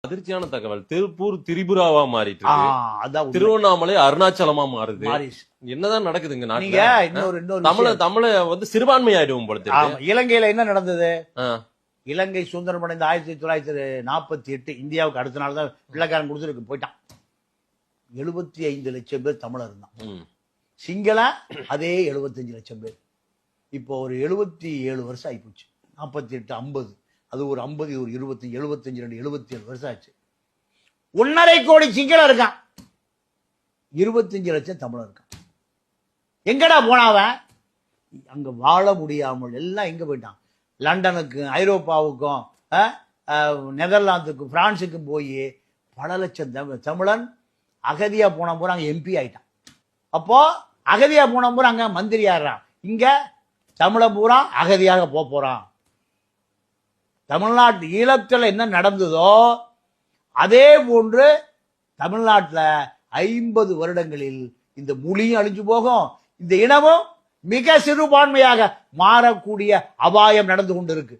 அதிர்ச்சியான தகவல். திருப்பூர் திரிபுராவா மாறிட்டு இருக்கு. அதான் உண்மை. திருவண்ணாமலை அருணாச்சலமா மாறுது. மாறிடுச்சு. என்னதான் நடக்குதுங்க நீங்க நாட்டுல? இன்னொரு தமிழ வந்து சிறுபான்மை ஆயிடுவோம் போல தெரியுது. ஆமா, இலங்கையில என்ன நடந்தது? ஆ, இலங்கை சுதந்திரம் அடைந்த 1948 இந்தியாவுக்கு அடுத்த நாள் தான் பிள்ளைக்காரன் கொடுத்துருக்கு போயிட்டான். 75 லட்சம் பேர் தமிழர் இருந்தான். ம். சிங்கள அதே 75 லட்சம் பேர். இப்போ ஒரு 77 வருஷம் ஆயிப்போச்சு. 48 50, அது ஒரு 50, ஒரு 25, 75, 77 வருஷம் ஆச்சு. 1.5 கோடி சிங்களம் இருக்கான், 25 லட்சம் தமிழர் இருக்கான். எங்கடா போனாவன்? அங்க வாழ முடியாமல் எல்லாம் எங்க போயிட்டான்? லண்டனுக்கும் ஐரோப்பாவுக்கும் நெதர்லாந்துக்கும் பிரான்ஸுக்கும் போய் பல லட்சம் தமிழன் அகதியா போன போற அங்க எம்பி ஆயிட்டான். அப்போ அகதியா போன போற அங்க மந்திரி ஆடுறான். இங்க தமிழன் பூரா அகதியாக போறான். தமிழ்நாட்டு ஈழத்தில் என்ன நடந்ததோ அதே போன்று தமிழ்நாட்டில் 50 வருடங்களில் இந்த மொழியும் அழிஞ்சு போகும், இந்த இனமும் மிக சிறுபான்மையாக மாறக்கூடிய அபாயம் நடந்து கொண்டிருக்கு.